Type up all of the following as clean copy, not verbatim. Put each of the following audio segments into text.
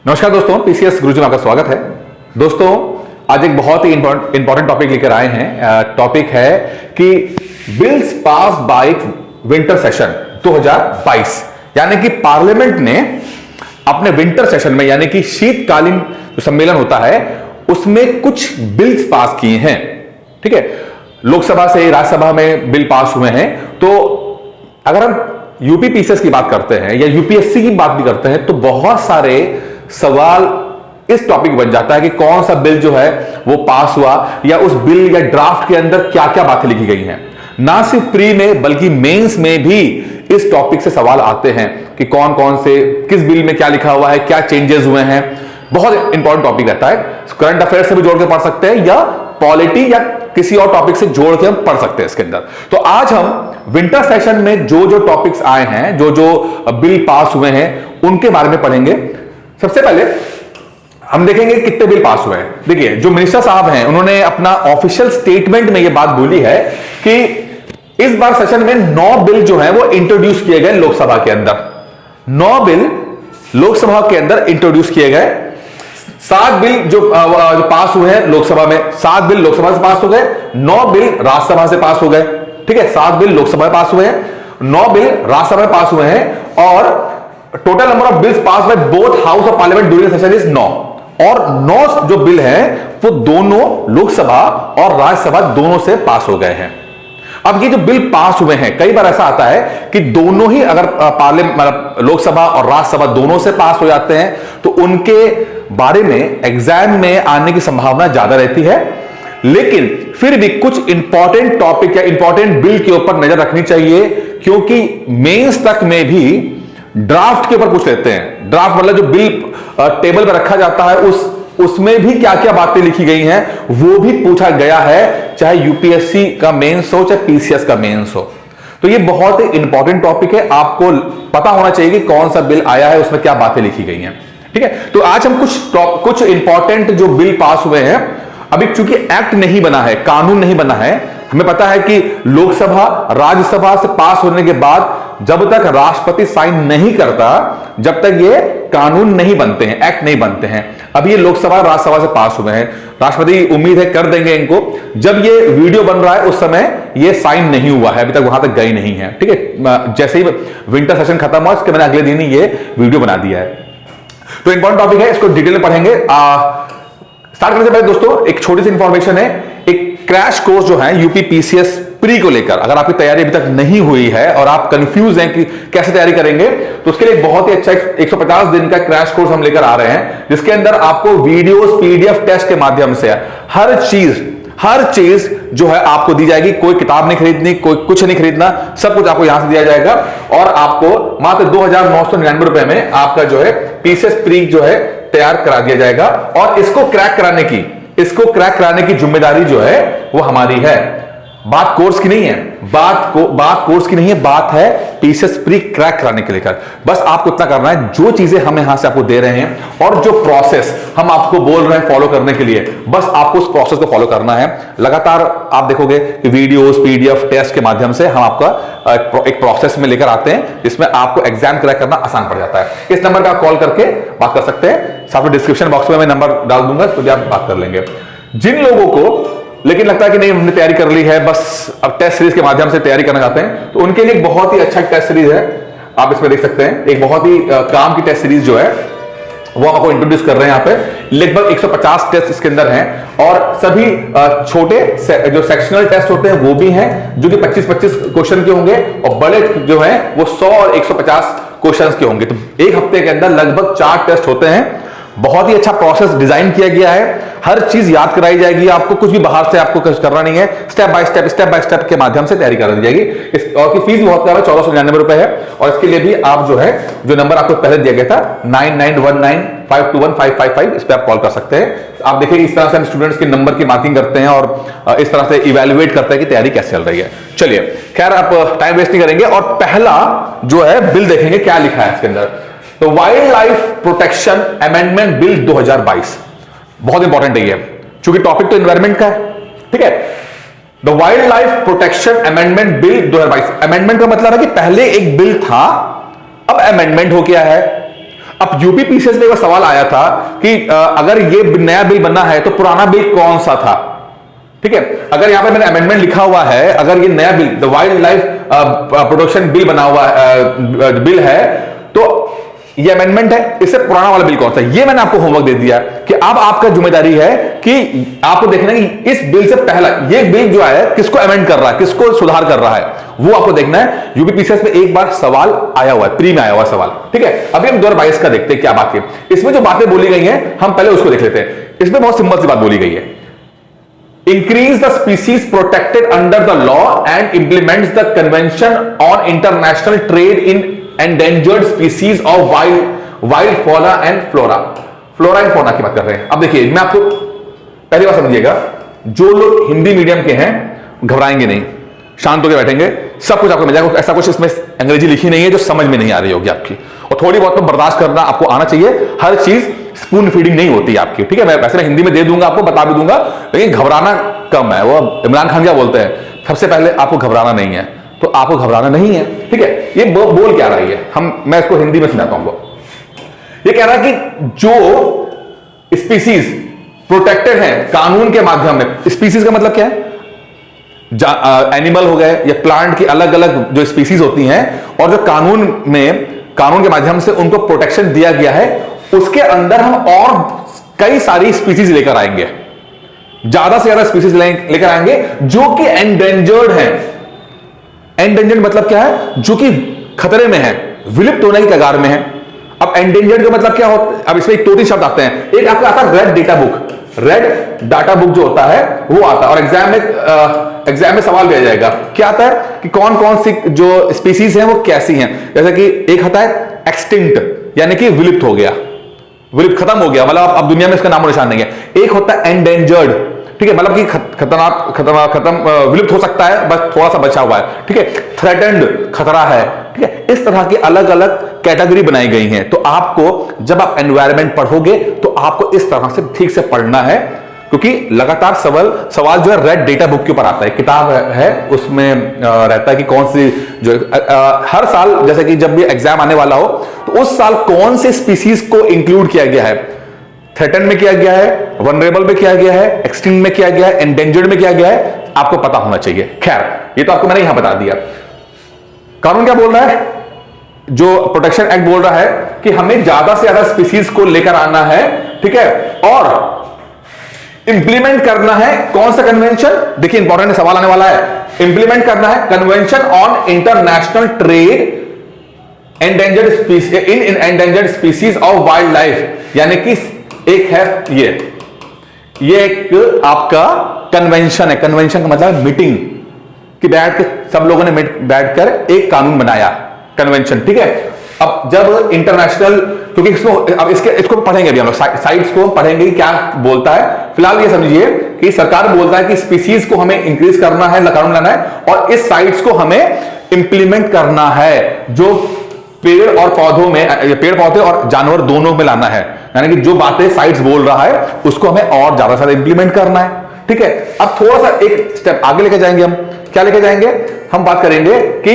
नमस्कार दोस्तों, पीसीएस गुरुजी में आपका स्वागत है। दोस्तों, आज एक बहुत ही इंपॉर्टेंट टॉपिक लेकर आए हैं। टॉपिक है कि bills pass by winter session 2022, यानी कि पार्लियामेंट ने अपने विंटर सेशन में, यानी कि शीतकालीन जो सम्मेलन होता है, उसमें कुछ बिल्स पास किए हैं। ठीक है, लोकसभा से राज्यसभा में बिल पास हुए हैं। तो अगर हम यूपी पीसीएस की बात करते हैं या यूपीएससी की बात भी करते हैं, तो बहुत सारे सवाल इस टॉपिक बन जाता है कि कौन सा बिल जो है वो पास हुआ, या उस बिल या ड्राफ्ट के अंदर क्या क्या बातें लिखी गई हैं। ना सिर्फ प्री में बल्कि मेंस में भी इस टॉपिक से सवाल आते हैं कि कौन कौन से किस बिल में क्या लिखा हुआ है, क्या चेंजेस हुए हैं। बहुत इंपॉर्टेंट टॉपिक रहता है। करंट अफेयर से भी जोड़ के पढ़ सकते हैं या पॉलिटी या किसी और टॉपिक से जोड़ के हम पढ़ सकते हैं इसके अंदर। तो आज हम विंटर सेशन में जो जो टॉपिक्स आए हैं, जो जो बिल पास हुए हैं, उनके बारे में पढ़ेंगे। सबसे पहले हम देखेंगे कितने बिल पास हुए हैं। देखिए, जो मिनिस्टर साहब हैं, उन्होंने अपना ऑफिशियल स्टेटमेंट में यह बात बोली है कि इस बार सेशन में 9 बिल जो है वो इंट्रोड्यूस किए गए लोकसभा के अंदर। 9 बिल लोकसभा के अंदर इंट्रोड्यूस किए गए। 7 बिल जो पास हुए हैं लोकसभा में, 7 बिल लोकसभा से पास हो गए, 9 बिल राज्यसभा से पास हो गए। ठीक है, 7 बिल लोकसभा में पास हुए हैं, 9 बिल राज्यसभा में पास हुए हैं, और total number of bills pass by both house of parliament during session is 9। और 9 जो बिल हैं वो दोनों लोकसभा और राज्यसभा दोनों से पास हो गए हैं। अब ये जो बिल पास हुए हैं, कई बार ऐसा आता है कि दोनों ही अगर पार्लियामेंट लोकसभा और राज्यसभा दोनों से पास हो जाते हैं तो उनके बारे में एग्जाम में आने की संभावना ज्यादा रहती है। लेकिन फिर भी कुछ इंपॉर्टेंट टॉपिक या इंपॉर्टेंट बिल के ऊपर नजर रखनी चाहिए, क्योंकि मेंस तक में भी ड्राफ्ट के ऊपर पूछ लेते हैं। ड्राफ्ट मतलब जो बिल टेबल पर रखा जाता है, उसमें भी क्या क्या बातें लिखी गई हैं वो भी पूछा गया है, चाहे यूपीएससी का मेंस हो चाहे पीसीएस का मेंस हो। तो ये बहुत ही इंपॉर्टेंट टॉपिक है, आपको पता होना चाहिए कि कौन सा बिल आया है, उसमें क्या बातें लिखी गई हैं। ठीक है, तो आज हम कुछ इंपॉर्टेंट जो बिल पास हुए हैं, अभी चूंकि एक्ट नहीं बना है, कानून नहीं बना है, हमें पता है कि लोकसभा राज्यसभा से पास होने के बाद जब तक राष्ट्रपति साइन नहीं करता, जब तक ये कानून नहीं बनते हैं, एक्ट नहीं बनते हैं। अब ये लोकसभा राज्यसभा से पास हुए हैं, राष्ट्रपति उम्मीद है कर देंगे इनको। जब ये वीडियो बन रहा है उस समय ये साइन नहीं हुआ है, अभी तक वहां तक गई नहीं है। ठीक है, जैसे ही विंटर सेशन खत्म हुआ उसके मैंने अगले दिन ही ये वीडियो बना दिया है। तो इंपॉर्टेंट टॉपिक है, इसको डिटेल में पढ़ेंगे। स्टार्ट करने से पहले दोस्तों एक छोटी सी इंफॉर्मेशन है। एक क्रैश कोर्स जो है यूपी पीसीएस प्री को लेकर, अगर आपकी तैयारी अभी तक नहीं हुई है और आप कंफ्यूज हैं कि कैसे तैयारी करेंगे, तो उसके लिए बहुत ही अच्छा 150 दिन का क्रैश कोर्स हम लेकर आ रहे हैं, जिसके अंदर आपको वीडियोस, पीडीएफ, टेस्ट के माध्यम से हर चीज जो है आपको दी जाएगी। कोई किताब नहीं खरीदनी, कोई कुछ नहीं खरीदना, सब कुछ आपको यहां से दिया जाएगा। और आपको मात्र 2,999 रुपए में आपका जो है पीसीएस प्री जो है तैयार करा दिया जाएगा। और इसको क्रैक कराने की जिम्मेदारी जो है वो हमारी है। बात कोर्स की नहीं है, बात कोर्स की नहीं है, बात है पीसीएस प्री क्रैक कराने के लेकर। बस आपको इतना करना है, जो चीजें हम यहां से आपको दे रहे हैं और जो प्रोसेस हम आपको बोल रहे हैं फॉलो करने के लिए, बस आपको उस प्रोसेस को फॉलो करना है। लगातार आप देखोगे कि वीडियोस, पीडीएफ, टेस्ट के माध्यम से हम आपका एक प्रोसेस में लेकर आते हैं, जिसमें आपको एग्जाम क्रैक करना आसान पड़ जाता है। इस नंबर का कॉल करके बात कर सकते हैं, साथ में डिस्क्रिप्शन बॉक्स में मैं नंबर डाल दूंगा, तो भी आप बात कर लेंगे। जिन लोगों को लेकिन लगता है कि नहीं हमने तैयारी कर ली है, बस अब टेस्ट सीरीज के माध्यम से तैयारी करना चाहते हैं, तो उनके लिए एक बहुत ही अच्छा टेस्ट सीरीज है, आप इसमें देख सकते हैं। एक बहुत ही काम की टेस्ट सीरीज जो है वो आपको इंट्रोड्यूस कर रहे हैं। यहाँ पे लगभग 150 टेस्ट इसके अंदर हैं, और सभी छोटे जो सेक्शनल टेस्ट होते हैं वो भी हैं, जो कि 25-25 क्वेश्चन के होंगे, और बड़े जो हैं वो 100 और 150 क्वेश्चन के होंगे। तो एक हफ्ते के अंदर लगभग 4 टेस्ट होते हैं। बहुत ही अच्छा प्रोसेस डिजाइन किया गया है, हर चीज याद कराई जाएगी आपको, कुछ भी बाहर से आपको कुछ करना नहीं है। स्टेप बाय स्टेप के माध्यम से तैयारी करा दी जाएगी। और की फीस भी बहुत कम है, 1499 रुपए है। और इसके लिए भी आप जो है, जो नंबर आपको पहले दिया गया था 9919521555, इस पर आप कॉल कर सकते हैं। आप देखिए इस तरह से हम स्टूडेंट्स के नंबर की मार्किंग करते हैं और इस तरह से इवेल्युएट करते हैं कि तैयारी कैसे चल रही है। चलिए, खैर आप टाइम वेस्ट नहीं करेंगे और पहला जो है बिल देखेंगे क्या लिखा है इसके अंदर। तो wild life protection amendment bill 2022 बहुत इंपॉर्टेंट है, क्योंकि टॉपिक तो एनवायरमेंट का है। ठीक है, the wild life protection amendment bill 2022। Amendment का मतलब है कि पहले एक बिल था, अब अमेंडमेंट हो गया है। अब यूपी पीसीएस में एक सवाल आया था कि अगर ये नया बिल बनना है तो पुराना बिल कौन सा था। ठीक है, अगर यहां पे मैंने अमेंडमेंट लिखा हुआ है, अगर ये नया bill the wild life protection bill बना हुआ बिल है, तो ये अमेंडमेंट है, इससे पुराना वाला बिल कौन सा है। ये मैंने आपको होमवर्क दे दिया कि अब आपका जिम्मेदारी है कि आपको देखना है कि इस बिल से पहला ये बिल जो है किसको अमेंड कर रहा है, किसको सुधार कर रहा है, वो आपको देखना है। यूपी पीसीएस में एक बार सवाल आया हुआ है, प्री में आया हुआ सवाल। ठीक है, अभी हम 2022 का देखते हैं क्या बात है इसमें। जो बातें बोली गई हैं हम पहले उसको देख लेते हैं। इसमें बहुत सिंपल सी बात बोली गई है, increase the species protected under the law and implements the convention on international trade in endangered species of wild fauna and flora and fauna की बात कर रहे हैं। अब देखिए, मैं आपको पहली बात समझिएगा, जो लोग हिंदी मीडियम के हैं घबराएंगे नहीं, शांत होकर बैठेंगे, सब कुछ आपको मिल जाएगा। ऐसा कुछ इसमें अंग्रेजी लिखी नहीं है जो समझ में नहीं आ रही होगी आपकी, और थोड़ी बहुत तो बर्दाश्त करना आपको आना चाहिए। हर चीज स्पून फीडिंग नहीं होती आपकी। ठीक है, मैं वैसे मैं हिंदी में दे दूंगा, आपको बता भी दूंगा, लेकिन घबराना कम है। वो इमरान खान क्या बोलते हैं, सबसे पहले आपको घबराना नहीं है, तो आपको घबराना नहीं है। ठीक है, ये बोल क्या रही है, मैं इसको हिंदी में सुनाता हूं। ये कह रहा है कि जो स्पीसीज प्रोटेक्टेड है कानून के माध्यम में, स्पीसीज का मतलब क्या है, एनिमल हो गए या प्लांट की अलग अलग जो स्पीसीज होती हैं, और जो कानून के माध्यम से उनको प्रोटेक्शन दिया गया है, उसके अंदर हम और कई सारी स्पीसीज लेकर आएंगे, ज्यादा से ज्यादा स्पीसीज लेकर आएंगे जो कि एंडेंजर्ड हैं। एंडेंजर्ड मतलब क्या है, जो कि खतरे में है, विलुप्त होने की कगार में है। अब एंडेंजर्ड का मतलब क्या होता है, अब इसमें दो तीन शब्द आते हैं। एक आपका आता है red data book, red data book जो होता है वो आता है, और एग्जाम में सवाल दिया जाएगा, क्या आता है कि कौन कौन सी जो स्पीसीज हैं वो कैसी हैं। जैसे कि एक आता है एक्सटिंक्ट, यानी कि विलुप्त हो गया, विलुप्त खत्म हो गया, मतलब अब दुनिया में इसका नामो निशान नहीं है। एक होता है एंडेंजर्ड, ठीक है, मतलब कि खत्म विलुप्त हो सकता है, बस थोड़ा सा बचा हुआ है। ठीक है, थ्रेटेंड, खतरा है। ठीक है, इस तरह की अलग अलग कैटेगरी बनाई गई हैं। तो आपको जब आप एनवायरनमेंट पढ़ोगे तो आपको इस तरह से ठीक से पढ़ना है, क्योंकि लगातार सवाल जो है रेड डेटा बुक के ऊपर आता है। किताब है उसमें रहता है कि कौन सी जो हर साल, जैसे कि जब भी एग्जाम आने वाला हो तो उस साल कौन से स्पीसीज को इंक्लूड किया गया है, थ्रेटन में किया गया है, वनरेबल में किया गया है, एक्सटिंक्ट में किया गया है, एंडेंजर्ड में किया गया है, आपको पता होना चाहिए। खैर, ये तो आपको मैंने यहां बता दिया। कानून क्या बोल रहा है, जो प्रोटेक्शन एक्ट बोल रहा है कि हमें ज्यादा से ज्यादा स्पीसीज को लेकर आना है। ठीक है, और इंप्लीमेंट करना है कौन सा कन्वेंशन, देखिए इंपॉर्टेंट सवाल आने वाला है। इंप्लीमेंट करना है convention on international trade endangered species in endangered species of wild life, यानी कि एक है ये एक आपका कन्वेंशन है। कन्वेंशन का मतलब मीटिंग कि बैठ के सब लोगों ने बैठकर एक कानून बनाया, कन्वेंशन। ठीक है, अब जब इंटरनेशनल, क्योंकि अब इसको पढ़ेंगे अभी हम लोग, साइट्स को पढ़ेंगे कि क्या बोलता है। फिलहाल ये समझिए कि सरकार बोलता है कि स्पीसीज को हमें इंक्रीज करना है, कानून लाना है, और इस साइट्स को हमें इंप्लीमेंट करना है, जो पेड़ और पौधों में, पेड़ पौधे और जानवर दोनों में लाना है। यानी कि जो बातें साइट्स बोल रहा है उसको हमें और ज्यादा से ज्यादा इंप्लीमेंट करना है। ठीक है, अब थोड़ा सा एक स्टेप आगे लेके जाएंगे हम। क्या लेके जाएंगे, हम बात करेंगे कि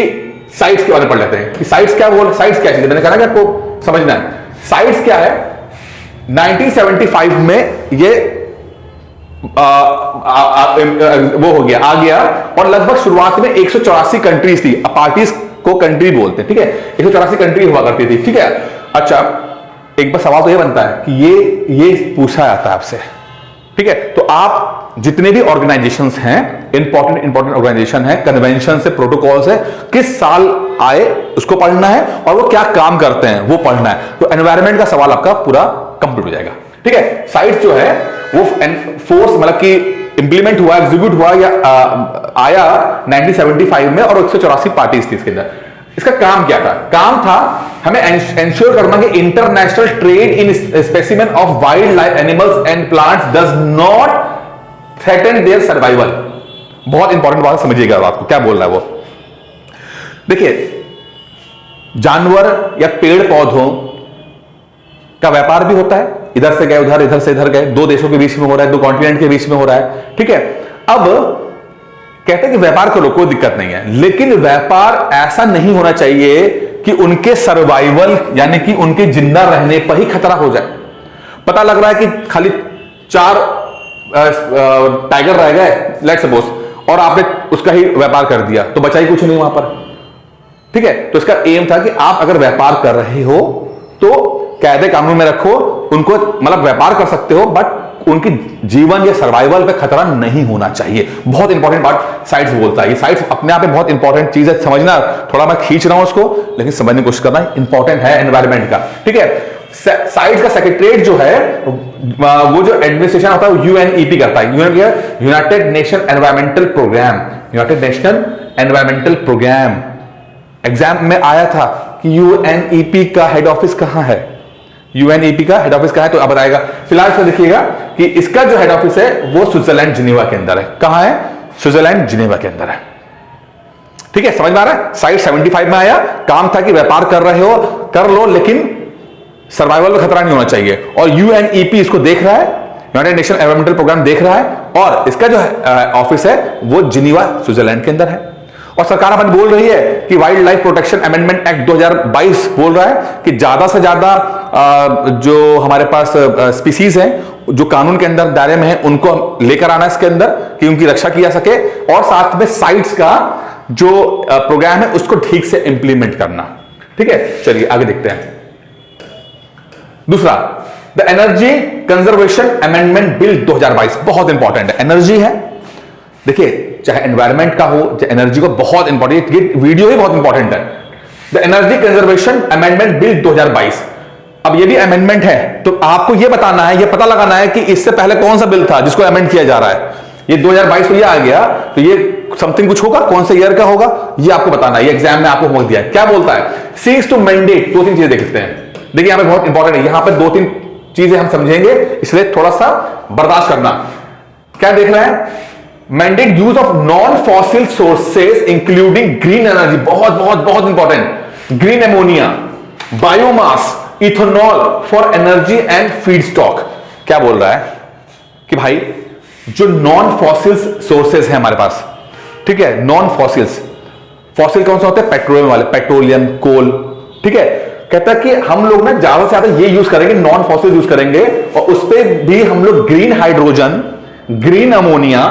साइट्स के बारे में पढ़ लेते हैं कि साइट्स क्या साइट्स क्या चीज है। मैंने कहा ना कि आपको समझना है साइट्स क्या है। 1975 में ये वो हो गया, आ गया, और लगभग शुरुआत में 184 कंट्रीज थी। पार्टीज को कंट्री बोलते हैं। ठीक है, 184 कंट्री हुआ करती थी। ठीक है, अच्छा, एक बार सवाल तो ये बनता है कि ये पूछा जाता है आपसे। ठीक है, तो आप जितने भी ऑर्गेनाइजेशंस हैं, इंपॉर्टेंट ऑर्गेनाइजेशन है, कन्वेंशन से, प्रोटोकॉल से, किस साल आए उसको पढ़ना है, और वो क्या काम करते हैं वो पढ़ना है। तो एनवायरनमेंट का सवाल आपका पूरा कंप्लीट हो जाएगा। ठीक है, साइट्स जो है वो फोर्स, मतलब कि इंप्लीमेंट हुआ, एग्जीक्यूट हुआ या आया 1975 में, और 184 पार्टीज थी इसके अंदर। इसका काम क्या था, काम था हमें एंश्योर करना कि international trade in specimen of wild life animals and plants does not threaten their survival. बहुत इंपॉर्टेंट बात समझिएगा, आपको क्या बोल रहा है वो। देखिए, जानवर या पेड़ पौधों का व्यापार भी होता है, इधर से गए उधर, इधर से इधर गए, दो देशों के बीच में हो रहा है, दो कॉन्टिनेंट के बीच में हो रहा है। ठीक है, अब कहते हैं कि व्यापार करो, कोई दिक्कत नहीं है, लेकिन व्यापार ऐसा नहीं होना चाहिए कि उनके सर्वाइवल यानी कि उनके जिंदा रहने पर ही खतरा हो जाए। पता लग रहा है कि खाली 4 टाइगर रह गए लेट सपोज, और आपने उसका ही व्यापार कर दिया तो बचा ही कुछ नहीं वहां पर। ठीक है, तो इसका एम था कि आप अगर व्यापार कर रहे हो तो कायदे कानून में रखो उनको, मतलब व्यापार कर सकते हो बट उनकी जीवन या सर्वाइवल पे खतरा नहीं होना चाहिए। बहुत इंपॉर्टेंट बात साइट्स बोलता है। ये साइट्स अपने आप में बहुत इंपॉर्टेंट चीज है, समझना। थोड़ा मैं खींच रहा हूं उसको, लेकिन समझने की कोशिश करना इंपॉर्टेंट है एनवायरमेंट का। ठीक है, साइट्स का सेक्रेटरीट जो है वो जो एडमिनिस्ट्रेशन होता है वो यूएनईपी करता है। United nation environmental programme, united nation environmental programme. Exam में आया था कि यूएनईपी का हेड ऑफिस कहां है, यूएनईपी का हेड ऑफिस कहां है, तो अब आएगा। फिलहाल से देखिएगा कि इसका जो हेड ऑफिस है वो स्विट्जरलैंड जिनेवा के अंदर है। कहां है? स्विट्जरलैंड जिनेवा के अंदर है। ठीक है, समझ में आ रहा है? साइट 75 में आया, काम था कि व्यापार कर रहे हो कर लो, लेकिन सर्वाइवल में खतरा नहीं होना चाहिए। और यूएनईपी इसको देख रहा है, यूनाइटेड नेशन एनवायरमेंटल प्रोग्राम देख रहा है, और इसका जो ऑफिस है वो जिनेवा स्विट्जरलैंड के अंदर है। और सरकार अपन बोल रही है कि wild life protection amendment act 2022 बोल रहा है कि ज्यादा से ज्यादा जो हमारे पास स्पीसीज हैं जो कानून के अंदर दायरे में है उनको लेकर आना इसके अंदर कि उनकी रक्षा की जा सके, और साथ में साइट्स का जो प्रोग्राम है उसको ठीक से इंप्लीमेंट करना। ठीक है, चलिए आगे देखते हैं। दूसरा, the energy conservation amendment bill 2022 बहुत इंपॉर्टेंट है। एनर्जी है, देखिए चाहे एनवायरमेंट का हो चाहे एनर्जी को, बहुत इंपॉर्टेंट, ये वीडियो ही बहुत इंपॉर्टेंट है। The energy conservation amendment bill 2022। अब ये भी अमेंडमेंट है तो आपको ये बताना है, ये पता लगाना है कि इससे पहले कौन सा बिल था जिसको अमेंड किया जा रहा है। ये 2022 में ये आ गया तो ये समथिंग कुछ होगा, कौन से ईयर का होगा ये आपको बताना है। ये एग्जाम में आपको होमवर्क दिया है। क्या बोलता है? सीक्स टू मैंडेट, 2-3 चीजें देखते हैं। देखिए यहां पे बहुत इंपॉर्टेंट है, यहां पे 2-3 चीजें हम समझेंगे, इसलिए थोड़ा सा बर्दाश्त करना। क्या देख रहे हैं? Mandate use of non fossil sources including green energy, बहुत बहुत बहुत important, green ammonia, biomass, ethanol for energy and feed stock. क्या बोल रहा है कि भाई जो नॉन फॉसिल सोर्सेज है हमारे पास, ठीक है, नॉन फॉसिल्स, फॉसिल कौन सा होता है? पेट्रोलियम वाले, पेट्रोलियम, कोल। ठीक है, कहता है कि हम लोग ना ज्यादा से ज्यादा ये यूज करेंगे, नॉन फॉसिल यूज करेंगे, और उस पर भी हम लोग green hydrogen, green ammonia,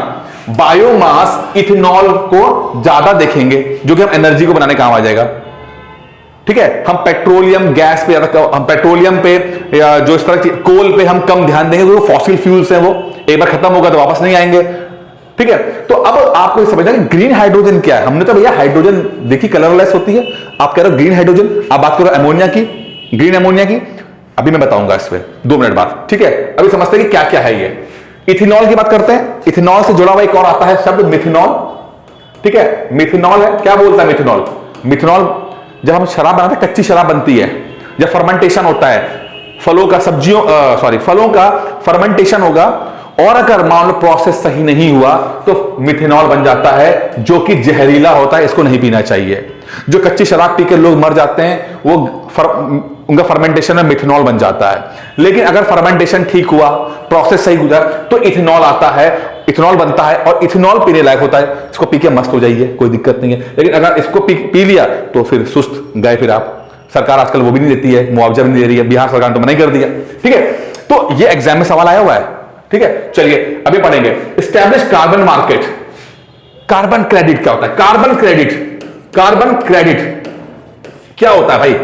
biomass, ethanol को ज्यादा देखेंगे, जो कि हम एनर्जी को बनाने काम आ जाएगा। ठीक है, हम पेट्रोलियम गैस पे, हम पेट्रोलियम पे या जो इस तरह की कोल पे हम कम ध्यान देंगे, वो फॉसिल फ्यूल्स हैं, वो एक बार खत्म होगा तो वापस नहीं आएंगे। ठीक है, तो अब आपको समझना कि ग्रीन हाइड्रोजन क्या है। हमने तो भैया हाइड्रोजन देखी कलरलेस होती है, आप कह रहे हो ग्रीन हाइड्रोजन, आप बात करो अमोनिया की, ग्रीन अमोनिया की, अभी मैं बताऊंगा इस पे 2 मिनट बाद। ठीक है, अभी समझते हैं कि क्या क्या है ये। इथेनॉल की बात करते हैं। इथेनॉल से जुड़ा हुआ एक और आता है शब्द मिथेनॉल। ठीक है, मिथेनॉल है। क्या बोलता है मिथेनॉल? मिथेनॉल जब हम शराब बनाते हैं, कच्ची शराब बनती है, जब फर्मेंटेशन होता है, फलों का फलों का फर्मेंटेशन होगा, और अगर मान लो प्रोसेस सही नहीं हुआ तो मिथेनॉल बन जाता है, जो कि जहरीला होता है, इसको नहीं पीना चाहिए। जो कच्ची शराब पी के लोग मर जाते हैं वो उनका फर्मेंटेशन में मिथेनॉल बन जाता है। लेकिन अगर फर्मेंटेशन ठीक हुआ, प्रोसेस सही हुआ, तो इथेनॉल आता है, इथेनॉल बनता है, और इथेनॉल पीने लायक होता है। इसको पी के मस्त हो जाइए, कोई दिक्कत नहीं है। लेकिन अगर इसको पी लिया तो फिर सुस्त गए फिर आप। सरकार आजकल वो भी नहीं देती है, मुआवजा भी नहीं दे रही है, बिहार सरकार ने तो मना ही कर दिया। ठीक है, तो ये एग्जाम में सवाल आया हुआ है। ठीक है, चलिए अभी पढ़ेंगे। Establish carbon market. Carbon credit क्या होता है? कार्बन क्रेडिट, कार्बन क्रेडिट क्या होता है भाई?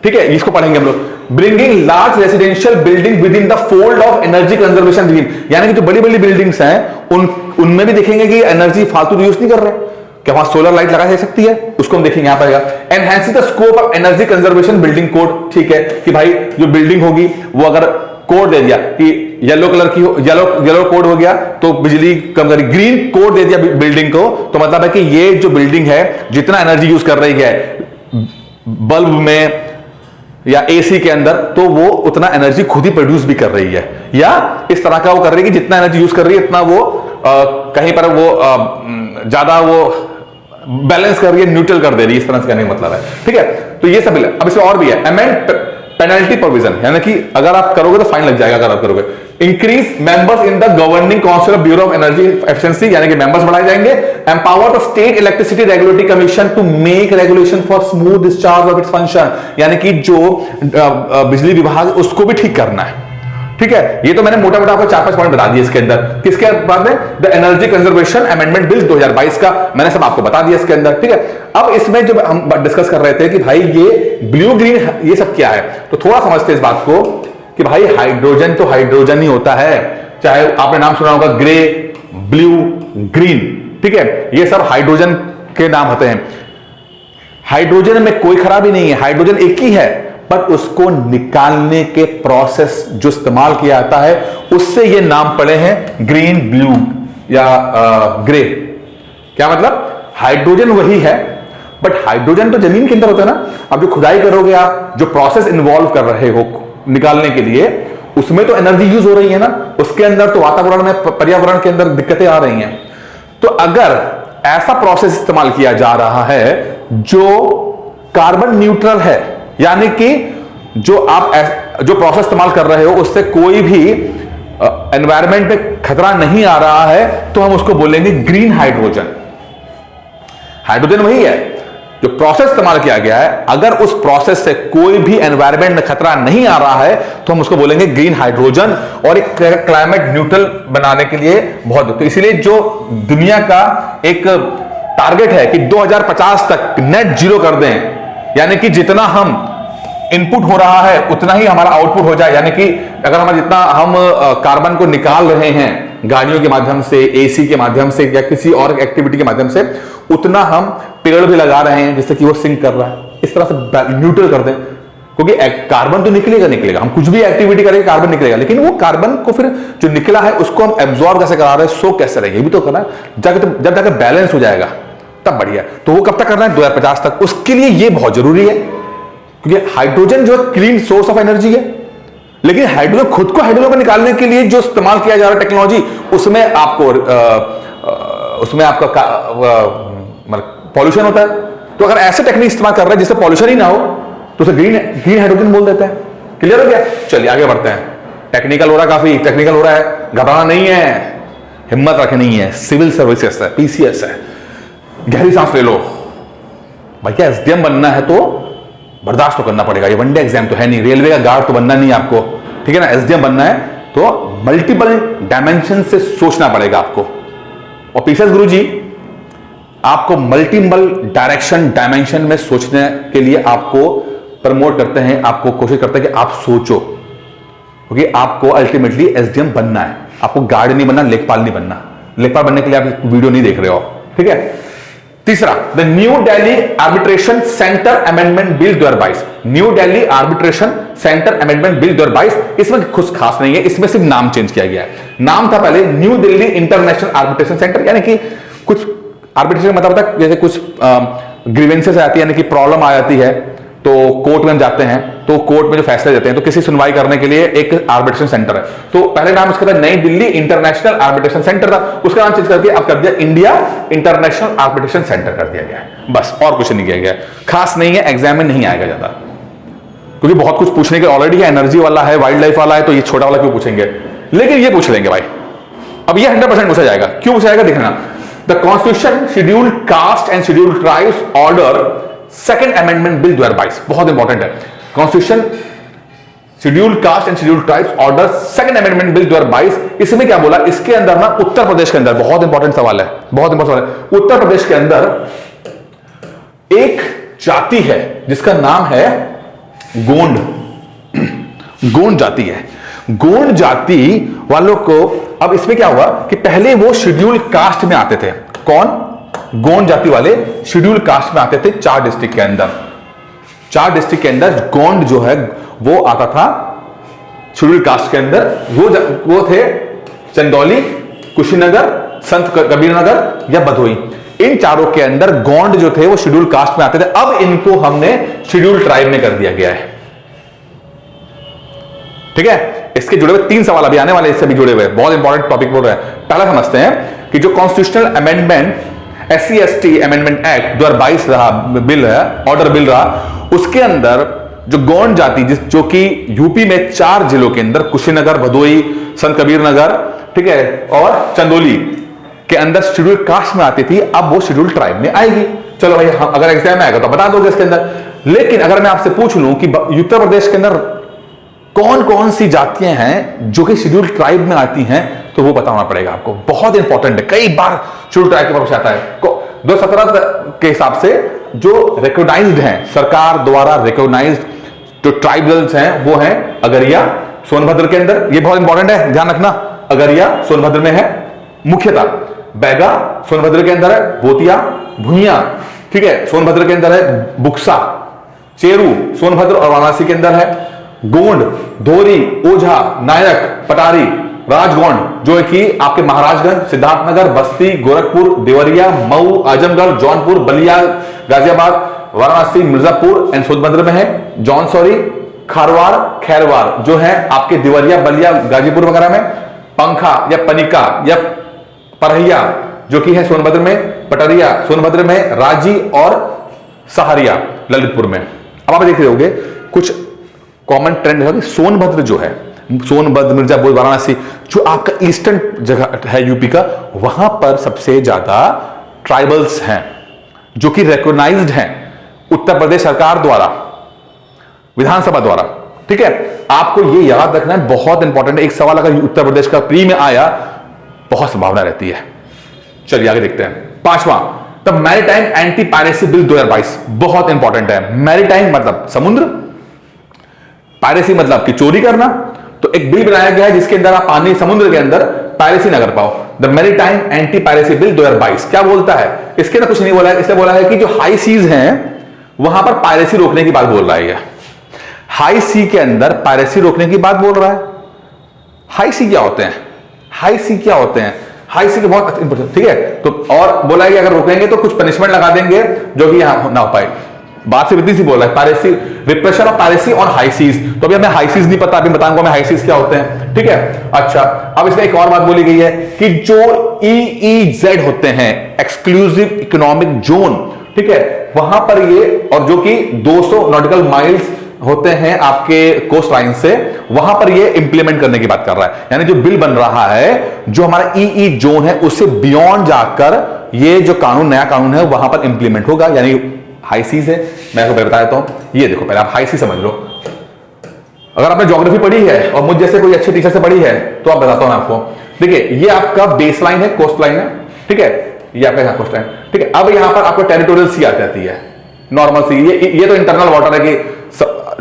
ठीक है, इसको पढ़ेंगे हम लोग। Bringing large residential building with in the fold of energy conservation scheme, यानी कि जो बड़ी बड़ी बिल्डिंग्स हैं उनमें भी देखेंगे कि एनर्जी फालतू यूज नहीं कर रहे, क्या वहां सोलर लाइट लगा सकती है, उसको हम देखेंगे। यहां पर enhancing the scope of energy conservation building code. ठीक है, कि भाई जो बिल्डिंग होगी वो अगर कोड दे दिया कि येलो कलर की येलो कोड हो गया तो बिजली कम करी, ग्रीन कोड दे दिया बिल्डिंग को, तो मतलब है कि ये जो बिल्डिंग है जितना एनर्जी यूज कर रही है बल्ब में या एसी के अंदर, तो वो उतना एनर्जी खुद ही प्रोड्यूस भी कर रही है, या इस तरह का वो कर रही है कि जितना एनर्जी यूज कर रही है इतना वो कहीं पर वो ज्यादा वो बैलेंस कर रही है, न्यूट्रल कर दे रही है, इस तरह से कहने का मतलब है। ठीक है, तो ये सब अब इसमें और भी है। अमेंड पेनल्टी प्रोविजन, यानी कि अगर आप करोगे तो फाइन लग जाएगा अगर आप करोगे। Increase members in the governing council of bureau of energy efficiency, यानी कि मेंबर्स बढ़ाए जाएंगे। Empower the state electricity regulatory commission to make regulation for smooth discharge of its function, यानी कि जो बिजली विभाग उसको भी ठीक करना है। ठीक है, ये तो मैंने मोटा मोटा आपको 4-5 पॉइंट बता दिए इसके अंदर। किसके बाद में? The energy conservation amendment bill 2022 का मैंने सब आपको बता दिया इसके अंदर। ठीक है, अब इसमें जब हम डिस्कस कर रहे थे कि भाई ये ब्लू ग्रीन ये सब क्या है, तो थोड़ा समझते इस बात को कि भाई हाइड्रोजन तो हाइड्रोजन ही होता है, चाहे आपने नाम सुना होगा ग्रे, ब्लू, ग्रीन। ठीक है, ये सब हाइड्रोजन के नाम होते हैं। हाइड्रोजन में कोई खराबी नहीं है, हाइड्रोजन एक ही है, पर उसको निकालने के प्रोसेस जो इस्तेमाल किया जाता है उससे ये नाम पड़े हैं ग्रीन, ब्लू या ग्रे। क्या मतलब? हाइड्रोजन वही है, बट हाइड्रोजन तो जमीन के अंदर होता है ना। अब जो खुदाई करोगे आप, जो प्रोसेस इन्वॉल्व कर रहे हो निकालने के लिए, उसमें तो एनर्जी यूज हो रही है ना, उसके अंदर तो वातावरण में, पर्यावरण के अंदर दिक्कतें आ रही हैं। तो अगर ऐसा प्रोसेस इस्तेमाल किया जा रहा है जो कार्बन न्यूट्रल है, यानी कि जो आप जो प्रोसेस इस्तेमाल कर रहे हो उससे कोई भी एनवायरनमेंट में खतरा नहीं आ रहा है, तो हम उसको बोलेंगे ग्रीन हाइड्रोजन। हाइड्रोजन वही है जो प्रोसेस इस्तेमाल किया गया है, अगर उस प्रोसेस से कोई भी एनवायरनमेंट में खतरा नहीं आ रहा है तो हम उसको बोलेंगे ग्रीन हाइड्रोजन। और एक क्लाइमेट न्यूट्रल बनाने के लिए बहुत, तो इसलिए जो दुनिया का एक टारगेट है कि 2050 तक नेट जीरो कर दें, यानी कि जितना हम इनपुट हो रहा है उतना ही हमारा आउटपुट हो जाए, यानी कि अगर हमारा जितना हम कार्बन को निकाल रहे हैं गाड़ियों के माध्यम से, एसी के माध्यम से या किसी और एक्टिविटी के माध्यम से, उतना हम पेड़ भी लगा रहे हैं जिससे कि वो सिंक कर रहा है। इस तरह से न्यूट्रल कर दें, क्योंकि कार्बन तो निकलेगा, हम कुछ भी एक्टिविटी करेंगे कार्बन निकलेगा, लेकिन वो कार्बन को फिर जो निकला है उसको हम एब्जॉर्ब कैसे करा रहे हैं, सो कैसे रहे, ये भी तो करना है। जब जाकर बैलेंस हो जाएगा तब बढ़िया। तो वो कब तक करना है? 2050 तक। उसके लिए ये बहुत जरूरी है, क्योंकि हाइड्रोजन जो है क्लीन सोर्स ऑफ एनर्जी है, लेकिन हाइड्रोजन खुद को हाइड्रोजन को निकालने के लिए जो इस्तेमाल किया जा रहा है टेक्नोलॉजी, उसमें आपका पॉल्यूशन होता है। तो अगर ऐसे टेक्निक इस्तेमाल कर रहे हैं जिससे पॉल्यूशन ही ना हो, तो उसे ग्रीन हाइड्रोजन बोल देते हैं। क्लियर हो गया? चलिए आगे बढ़ते हैं। टेक्निकल हो रहा है, काफी टेक्निकल हो रहा है, घबराना नहीं है, हिम्मत रखनी है। सिविल सर्विसेज है, पीसीएस है, गहरी सांस ले लो। भाई क्या एसडीएम बनना है तो बर्दाश्त तो करना पड़ेगा, ये वनडे एग्जाम तो है नहीं, रेलवे का गार्ड तो बनना नहीं आपको, ठीक है ना। एसडीएम बनना है तो मल्टीपल डायमेंशन से सोचना पड़ेगा आपको। और पीसीएस गुरुजी आपको मल्टीपल डायमेंशन में सोचने के लिए आपको प्रमोट करते हैं, आपको कोशिश करते हैं कि आप सोचो, क्योंकि आपको अल्टीमेटली एसडीएम बनना है, आपको गार्ड नहीं बनना, लेखपाल नहीं बनना। लेखपाल बनने के लिए आप वीडियो नहीं देख रहे हो, ठीक है। तीसरा, the new Delhi arbitration centre amendment bill 2022। New Delhi arbitration centre amendment bill 2022, इसमें कुछ खास नहीं है, इसमें सिर्फ नाम चेंज किया गया है। नाम था पहले new Delhi international arbitration centre, यानी कि कुछ आर्बिट्रेशन मतलब होता है जैसे कुछ ग्रीवेंसेस आती है, यानी कि प्रॉब्लम आ जाती है तो कोर्ट में जाते हैं, तो कोर्ट में जो फैसले देते हैं, तो किसी सुनवाई करने के लिए एक आर्बिट्रेशन सेंटर है। तो पहले नाम उसका था नई दिल्ली इंटरनेशनल आर्बिट्रेशन सेंटर था, उसका नाम चेंज करके अब कर दिया इंडिया इंटरनेशनल आर्बिट्रेशन सेंटर कर दिया गया है। बस, और कुछ नहीं किया गया, खास नहीं है, एग्जाम में नहीं आएगा ज्यादा, क्योंकि बहुत कुछ पूछने के ऑलरेडी है, एनर्जी वाला है, वाइल्ड लाइफ वाला है, तो ये छोटा वाला क्यों पूछेंगे, लेकिन ये पूछ लेंगे भाई। अब ये 100% पूछा जाएगा। क्यों पूछा जाएगा देखना। The constitution scheduled caste and scheduled tribes order second amendment bill 2022, बहुत इंपॉर्टेंट है। Constitution scheduled caste and scheduled tribes order second amendment bill 2022, इसमें क्या बोला, इसके अंदर ना उत्तर प्रदेश के अंदर, बहुत इंपॉर्टेंट सवाल है, बहुत इंपॉर्टेंट सवाल है। उत्तर प्रदेश के अंदर एक जाति है जिसका नाम है गोंड। गोंड जाति है। गोंड जाति वालों को, अब इसमें क्या हुआ कि पहले वो शेड्यूल कास्ट में आते थे। कौन? गोंड जाति वाले शेड्यूल कास्ट में आते थे 4 डिस्ट्रिक्ट के अंदर। 4 डिस्ट्रिक्ट के अंदर गोंड जो है वो आता था शेड्यूल कास्ट के अंदर। वो थे चंदौली, कुशीनगर, संत कबीरनगर या भदोई। इन चारों के अंदर गोंड जो थे वो शेड्यूल कास्ट में आते थे। अब इनको हमने शेड्यूल ट्राइब में कर दिया गया है, ठीक है। इसके जुड़े हुए 3 सवाल अभी आने वाले, इससे भी जुड़े हुए बहुत इंपॉर्टेंट टॉपिक बोल रहे हैं। पहला समझते हैं कि जो constitutional amendment SC/ST amendment act 2022 रहा, बिल है, ऑर्डर बिल रहा, उसके अंदर जो गोंड जाति जो कि यूपी में 4 जिलों के अंदर कुशीनगर, भदोई, संत कबीर नगर, ठीक है, और चंदौली के अंदर शेड्यूल कास्ट में आती थी, अब वो शेड्यूल ट्राइब में आएगी। चलो भाई, अगर एग्जाम में आएगा तो बता दोगे इसके अंदर। लेकिन अगर मैं आपसे पूछ लूं कि उत्तर प्रदेश के अंदर कौन कौन सी जातियां हैं जो कि शेड्यूल ट्राइब में आती हैं, तो वो बताना पड़ेगा आपको। बहुत इंपॉर्टेंट है, कई बार शेड्यूल ट्राइब के परीक्षा आता है। 2017 के हिसाब से जो रिकॉग्नाइज्ड हैं, सरकार द्वारा रिकॉग्नाइज्ड जो ट्राइबल्स हैं वो हैं अगरिया, सोनभद्र के अंदर, ये बहुत इंपॉर्टेंट है, ध्यान रखना। अगरिया सोनभद्र में है मुख्यतः, बैगा सोनभद्र के अंदर है, बोतिया, भुइया, ठीक है, सोनभद्र के अंदर है, बुक्सा, चेरू सोनभद्र और वाराणसी के अंदर है, गोंड, धोरी, ओझा, नायक, पटारी, राजगौंड जो है कि आपके महाराजगंज, सिद्धार्थनगर, बस्ती, गोरखपुर, देवरिया, मऊ, आजमगढ़, जौनपुर, बलिया, गाजियाबाद, वाराणसी, मिर्जापुर एंड सोनभद्र में है, जौनसौरी, खारवाड़, खैरवाड़ जो है आपके देवरिया, बलिया, गाजीपुर वगैरह में, पंखा या पनिका या परहिया जो कि है सोनभद्र में, पटरिया सोनभद्र में, राजी और सहारिया ललितपुर में। अब आप देख रहे होंगे कुछ कॉमन ट्रेंड है कि सोनभद्र जो है, सोनभद्र, मिर्जापुर, वाराणसी जो आपका ईस्टर्न जगह है यूपी का, वहां पर सबसे ज्यादा ट्राइबल्स हैं जो कि रिकॉग्नाइज्ड हैं उत्तर प्रदेश सरकार द्वारा, विधानसभा द्वारा, ठीक है। आपको ये याद रखना है, बहुत इंपॉर्टेंट है। एक सवाल अगर उत्तर प्रदेश का प्री में आया, बहुत संभावना रहती है। चलिए आगे देखते हैं। 5वां, the maritime anti piracy bill 2022, बहुत इंपॉर्टेंट है। मैरीटाइम मतलब समुद्र, पायरेसी मतलब कि चोरी करना। तो एक बिल बनाया गया है जिसके अंदर आप पानी, समुद्र के अंदर पायरेसी ना कर पाओ। The maritime anti piracy bill 2022 क्या बोलता है? इसके अंदर कुछ नहीं बोला है, इसने बोला है कि जो हाई सीज हैं वहां पर पायरेसी रोकने की बात बोल रहा है। हाई सी के अंदर पायरेसी रोकने की बात बोल रहा है। हाई सी क्या होते हैं? हाई सी क्या होते हैं? हाई सी के बहुत इंपॉर्टेंट, ठीक है। तो और बोला है कि अगर रोकेंगे तो कुछ पनिशमेंट लगा देंगे जो कि यहां ना हो पाए। बात सिर्फ इतनी सी बोल रहा है, piracy, repression of piracy on high seas. तो अभी हमें हाई सीज नहीं पता, अभी बताऊंगा मैं हाई सीज क्या होते हैं, ठीक है। अच्छा, अब इसमें एक और बात बोली गई है कि जो EEZ होते हैं, एक्सक्लूसिव इकोनॉमिक जोन, ठीक है, वहां पर ये, और जो कि 200 नॉटिकल माइल्स होते हैं आपके कोस्ट लाइन से, वहां पर ये इंप्लीमेंट करने की बात कर रहा है। यानी जो बिल बन रहा है, जो हमारा EE जोन है उससे बियॉन्ड जाकर ये जो कानून, नया कानून है, वहां पर इंप्लीमेंट होगा। यानी हाई सीज है, मैं आपको बताया तो ये देखो, पहले आप हाई सी समझ लो। अगर आपने ज्योग्राफी पढ़ी है और मुझ जैसे कोई अच्छे टीचर से पढ़ी है तो आप बताता हूं आपको। देखिए, ये आपका बेस लाइन है, कोस्ट लाइन है, ठीक है, ये आपका यहां कोस्ट लाइन, ठीक है। अब यहां पर आपको टेरिटोरियल सी आ जाती है, नॉर्मल सी। ये तो इंटरनल वाटर है कि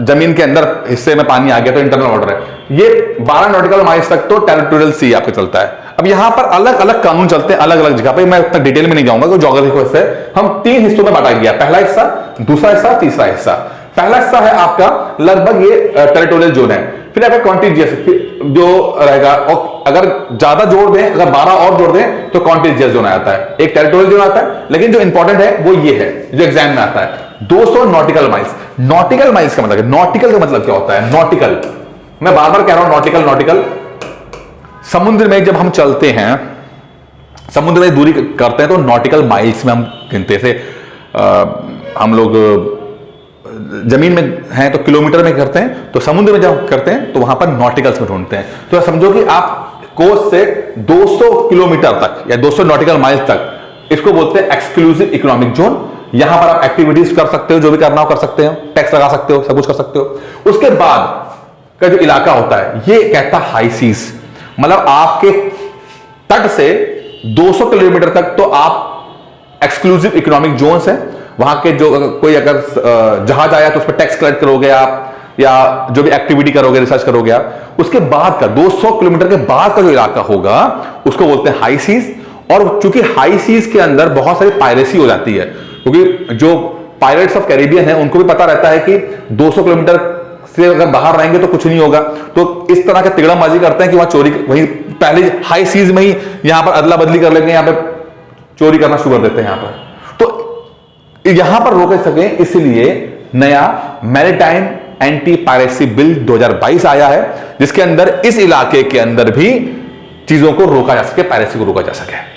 जमीन के अंदर हिस्से में पानी आ गया तो इंटरनल वाटर है। ये 12 नॉटिकल माइल्स तक तो टेरिटोरियल सी आपका चलता है। अब यहां पर अलग अलग कानून चलते हैं अलग अलग जगह पे, मैं इतना डिटेल में नहीं जाऊंगा, क्योंकि ज्योग्राफी को इससे हम 3 हिस्सों में बांटा गया, पहला हिस्सा, दूसरा हिस्सा, तीसरा हिस्सा। पहला हिस्सा है आपका लगभग ये टेरिटोरियल जोन है, फिर आपका कॉन्टिजियस जो रहेगा, और अगर ज्यादा जोड़ दें, अगर 12 और जोड़ दें तो कॉन्टिजियस जोन आता है, एक टेरिटोरियल जोन आता है। लेकिन जो इंपॉर्टेंट है वो ये है जो एग्जाम में आता है, 200 नॉटिकल माइल्स। नॉटिकल माइल्स का मतलब, नॉटिकल का मतलब क्या होता है? नॉटिकल, मैं बार बार कह रहा हूं नॉटिकल, नॉटिकल। समुद्र में जब हम चलते हैं, समुद्र में दूरी करते हैं तो नॉटिकल माइल्स में हम गिनते हैं। हम लोग जमीन में हैं तो किलोमीटर में करते हैं, तो समुद्र में जब करते हैं तो वहां पर नॉटिकल्स में ढूंढते हैं। तो समझो कि आप कोस्ट से 200 किलोमीटर तक या 200 नॉटिकल माइल्स तक, इसको बोलते हैं एक्सक्लूसिव इकोनॉमिक जोन। यहां पर आप एक्टिविटीज कर सकते हो, जो भी करना हो कर सकते हो, टैक्स लगा सकते हो, सब कुछ कर सकते हो। उसके बाद का जो इलाका होता है ये कहता है हाई सीज, मतलब आपके तट से 200 किलोमीटर तक तो आप एक्सक्लूसिव इकोनॉमिक जोन्स हैं। वहां के जो कोई अगर जहाज आया तो उस पर टैक्स कलेक्ट करोगे आप, या जो भी एक्टिविटी करोगे, रिसर्च करोगे आप। उसके बाद का 200 किलोमीटर के बाद का जो इलाका होगा उसको बोलते हैं हाई सीज। और चूंकि हाई सीज के अंदर बहुत सारी पायरेसी हो जाती है, क्योंकि जो पायरेट्स ऑफ कैरिबियन है उनको भी पता रहता है कि 200 किलोमीटर से अगर बाहर रहेंगे तो कुछ नहीं होगा, तो इस तरह के तिगड़मबाजी करते हैं कि वहां चोरी, वहीं पहले हाई सीज में ही यहां पर अदला बदली कर लेंगे, यहां पर चोरी करना शुरू कर देते हैं यहां पर। तो यहां पर रोक सके इसलिए नया मैरीटाइम एंटी पायरेसी बिल 2022 आया है, जिसके अंदर इस इलाके के अंदर भी चीजों को रोका जा सके, पायरेसी को रोका जा सके।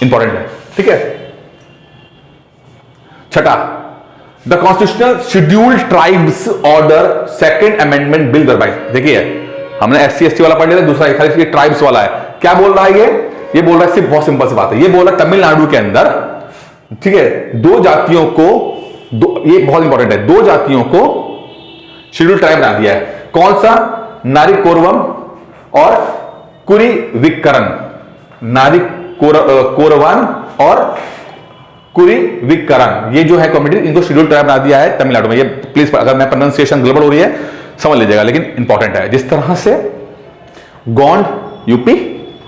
इंपॉर्टेंट है, ठीक है। छठा, the constitutional scheduled tribes order second amendment bill 2022। देखिए हमने SC ST वाला पढ़ लिया था, दूसरा खाली ट्राइब्स वाला है। क्या बोल रहा है ये बोल रहा है, सिर्फ बहुत सिंपल सी बात है, ये बोल रहा है तमिलनाडु के अंदर, ठीक है, दो जातियों को ये बहुत इंपॉर्टेंट है, दो जातियों को शेड्यूल ट्राइब बना दिया है। कौन सा? नारी कोरवम और कुरी विकरन। नारी कोरवान और कुरी विकरन, ये जो है कम्युनिटी, इनको शेड्यूल ट्राइब बना दिया है तमिलनाडु में। ये प्लीज, अगर मैं प्रोनाउंसिएशन गड़बड़ हो रही है समझ लीजिएगा, लेकिन इंपॉर्टेंट है। जिस तरह से गोंड यूपी,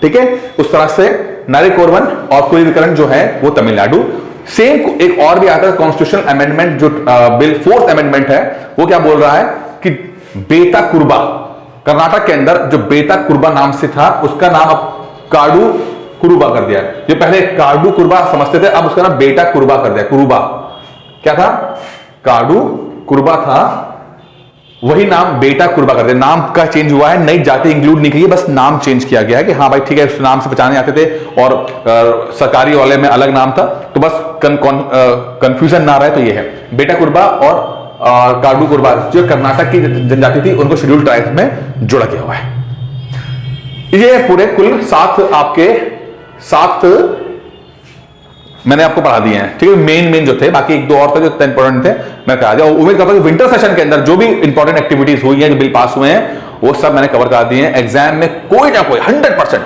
ठीक है, उस तरह से नारी कोरवन और कुरी विकरन जो है वो तमिलनाडु। सेम एक और भी आता है कॉन्स्टिट्यूशनल अमेंडमेंट, जो बिल 4th अमेंडमेंट है, वो क्या बोल रहा है कि बेटा कुर्बा, कर्नाटक के अंदर जो बेटा कुर्बा नाम से था उसका नाम अब काडू कुरुबा कर दिया। जो पहले काडू कुर्बा समझते थे, अब उसका नाम बेटा कुर्बा कर दिया। कुरुबा क्या था? काडू कुर्बा था, वही नाम बेटा कुर्बा कर दिया। नाम का चेंज हुआ है, नई जाति इंक्लूड नहीं की है, बस नाम चेंज किया गया है कि हाँ भाई ठीक है, उस नाम से पहचाने जाते थे और सरकारी वाले में अलग नाम था, तो बस कंफ्यूजन ना रहे, तो ये है बेटा कुर्बा और काडू कुर्बा, जो कर्नाटक की जनजाति थी, उनको शेड्यूल ट्राइब्स में जोड़ा गया हुआ है। ये पूरे कुल 7 मैंने आपको पढ़ा दिए हैं, ठीक है, मेन जो थे, बाकी एक दो और थे जो इंपॉर्टेंट थे मैं करा दिया। उम्मीद करता हूं कि विंटर सेशन के अंदर जो भी इंपॉर्टेंट एक्टिविटीज हुई हैं, जो बिल पास हुए हैं, वो सब मैंने कवर करा दिए हैं। एग्जाम में कोई ना कोई 100%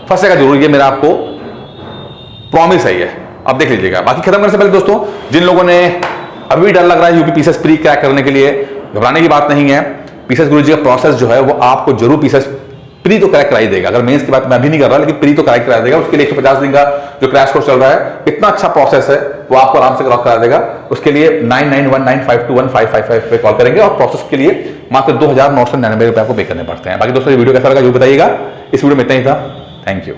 फंसेगा जरूर, ये मेरा आपको प्रॉमिस है। ये अब देख लीजिएगा। बाकी खत्म करने से पहले दोस्तों, जिन लोगों ने अभी भी डर लग रहा है यूपी पीसीएस प्री क्रैक करने के लिए, घबराने की बात नहीं है। पीसीएस गुरुजी का प्रोसेस जो है वो आपको जरूर पीसीएस प्री तो क्रैक कराई देगा। अगर मेंस की बात मैं अभी नहीं कर रहा, लेकिन प्री तो क्रैक करा देगा। उसके लिए 150 दिन का जो क्रैश कोर्स चल रहा है, इतना अच्छा प्रोसेस है, वो आपको आराम से क्रैक करा देगा। उसके लिए 9919521555 पे कॉल करेंगे और प्रोसेस के लिए मात्र 2999 रुपए आपको पे करने पड़ते हैं। बाकी दोस्तों ये वीडियो कैसा लगा जरूर बताइएगा। इस वीडियो में इतना ही था। Thank you.